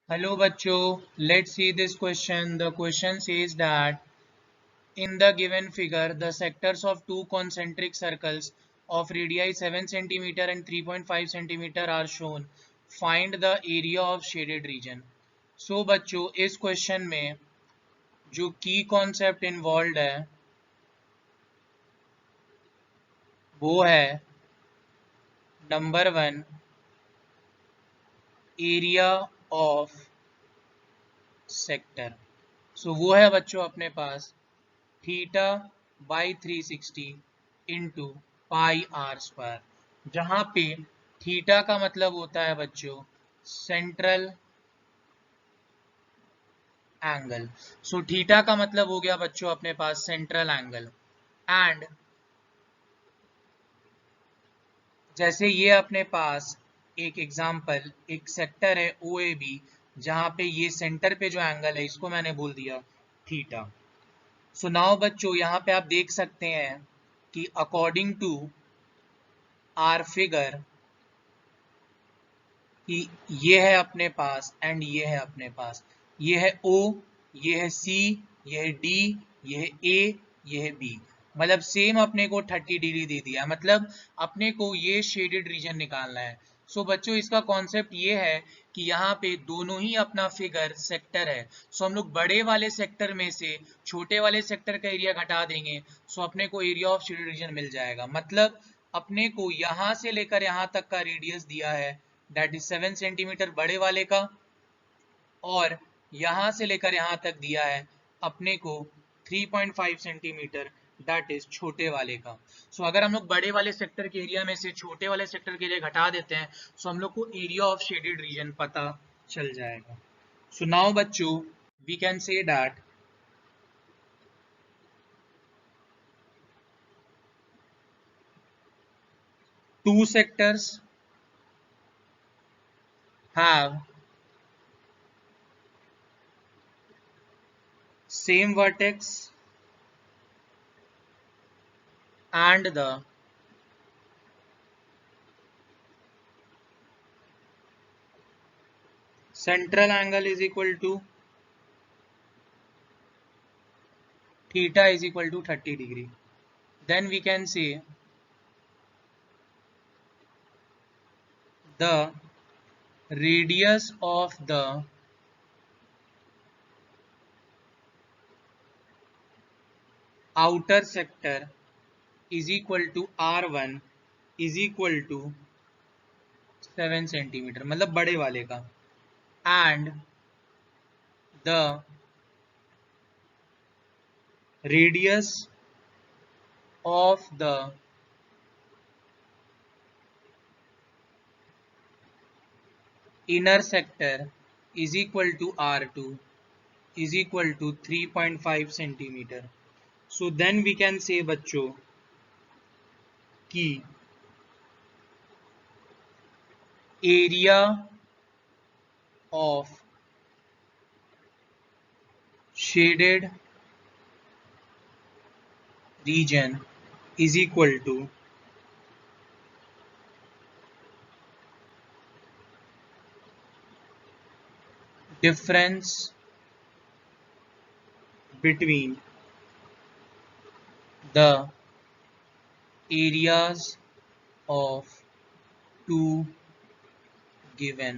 Hello bachcho, let's see this question. The question says that in the given figure, the sectors of two concentric circles of radii 7 cm and 3.5 cm are shown. Find the area of shaded region. So बच्चों इस question में जो की concept involve है वो है number 1 area of sector. So वो है बच्चों अपने पास theta by 360 into pi r square, जहां पे थीटा का मतलब होता है बच्चों सेंट्रल एंगल। सो थीटा का मतलब हो गया बच्चों अपने पास सेंट्रल एंगल। एंड जैसे ये अपने पास एक एग्जांपल एक सेक्टर है ओ ए बी, जहां पे ये सेंटर पे जो एंगल है इसको मैंने बोल दिया थीटा। सो नाउ बच्चों यहाँ पे आप देख सकते हैं कि अकॉर्डिंग टू आर फिगर कि ये है अपने पास एंड ये है अपने पास, ये है ओ, ये है सी, ये है डी, ये है ए, ये है बी। मतलब सेम अपने को 30 डिग्री दे दिया, मतलब अपने को ये शेडेड रीजन निकालना है। सो बच्चों इसका कॉन्सेप्ट ये है कि यहाँ पे दोनों ही अपना फिगर सेक्टर है। सो हम लोग बड़े वाले सेक्टर में से छोटे वाले सेक्टर का एरिया घटा देंगे, सो अपने को एरिया ऑफ शेडेड रीजन मिल जाएगा। मतलब अपने को यहाँ से लेकर यहाँ तक का रेडियस दिया है, दैट इज 7 सेंटीमीटर बड़े वाले का, और यहां से लेकर यहां तक दिया है अपने को 3.5 सेंटीमीटर दैट इज छोटे वाले का। सो अगर हम लोग बड़े वाले सेक्टर के एरिया में से छोटे वाले सेक्टर के एरिया घटा देते हैं, सो हम लोग को एरिया ऑफ शेडेड रीजन पता चल जाएगा। सो नाउ बच्चों we can say that two sectors have same vertex and the central angle is equal to theta is equal to 30 degree. Then we can say the radius of the outer sector is equal to R1 is equal to 7 centimetre, मतलब बड़े वाले का, and the radius of the inner sector is equal to R2 is equal to 3.5 centimetre. So then we can say बच्चों कि area of shaded region is equal to difference between the areas of two given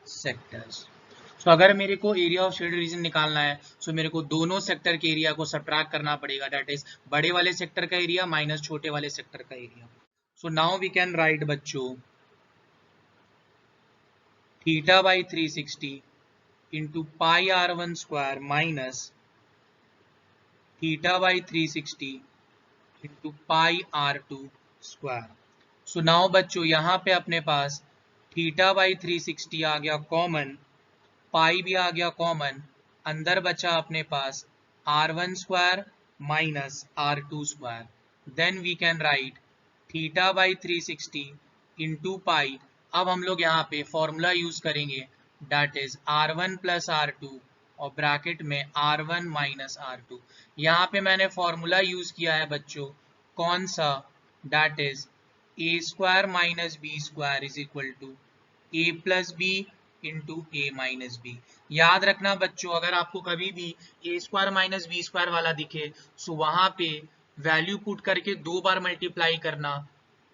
sectors। सो अगर मेरे को area of shaded region निकालना है, सो मेरे को दोनों सेक्टर के एरिया को सब्ट्रैक्ट करना पड़ेगा, दैट इज बड़े वाले सेक्टर का एरिया माइनस छोटे वाले सेक्टर का area. So now we can write बच्चों theta by 360 into pi R1 square minus theta by 360 into pi R2 square. So now बच्चों यहाँ पे अपने पास थीटा बाई 360 आ गया कॉमन, पाई भी आ गया कॉमन, अंदर बचा अपने पास R1 square minus R2 square. Then we can write theta by 360 into pi. अब हम लोग यहाँ पे फॉर्मूला यूज करेंगे, that is R1 plus R2 और ब्रैकेट में R1 माइनस R2। यहाँ पे मैंने फॉर्मूला यूज किया है बच्चों कौन सा, that is a square minus b square is equal to a plus b into a minus b. याद रखना बच्चों, अगर आपको कभी भी a square minus b square वाला दिखे सो वहां पे वैल्यू पुट करके 2 बार मल्टीप्लाई करना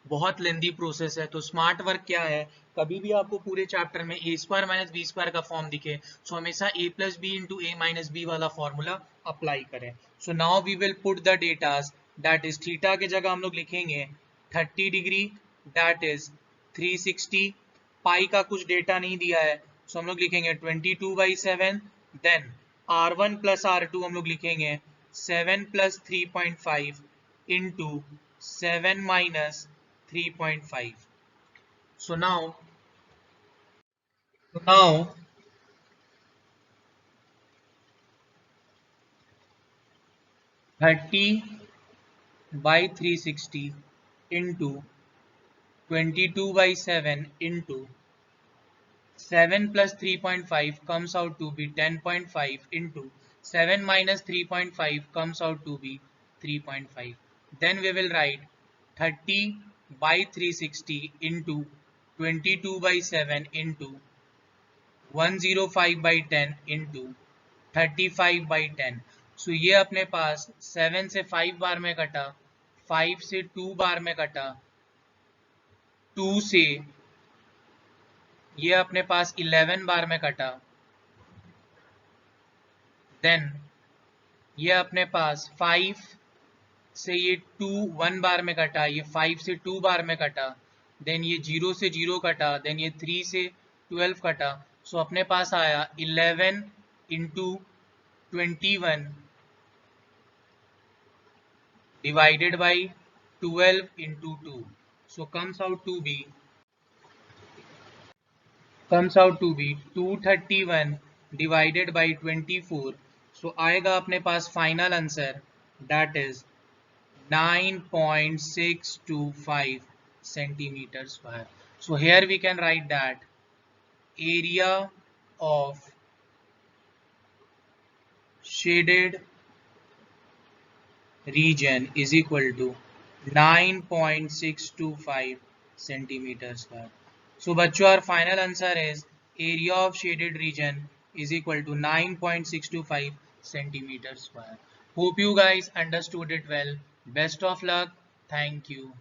बहुत लेंदी प्रोसेस है। तो स्मार्ट वर्क क्या है, कभी भी आपको पूरे चैप्टर में a square minus b square का फॉर्म दिखे सो हमेशा a plus b into a minus b वाला फॉर्मूला अप्लाई करें। So now we will put the datas, that is theta की जगह हम लोग लिखेंगे 30 डिग्री, दैट इज 360। पाई का कुछ डेटा नहीं दिया है सो हम लोग लिखेंगे 22/7। देन R1 प्लस R2 हम लोग लिखेंगे 7 plus 3.5 into 7 minus 3.5। So now 30 by 360 into 22/7 into 7 plus 3.5 comes out to be 10.5 into 7 minus 3.5 comes out to be 3.5. Then we will write 30 by 360 into 22/7 into 105 by 10 into 35/10। सो ये अपने पास 7 से 5 बार में कटा, 5 से 2 बार में कटा, 2 से ये अपने पास 11 बार में कटा, देन ये अपने पास 5 से ये 2 1 बार में कटा, ये 5 से 2 बार में कटा, देन ये 0 से 0 कटा, देन ये 3 से 12 कटा। सो अपने पास आया 11 into 21 divided by 12 into 2, so comes out to be 231 divided by 24। so आएगा अपने पास final answer, that is 9.625 centimeter square। so here we can write that area of shaded region is equal to 9.625 centimeter square। So बच्चों, our final answer is area of shaded region is equal to 9.625 centimeter square। Hope you guys understood it well. Best of luck. Thank you.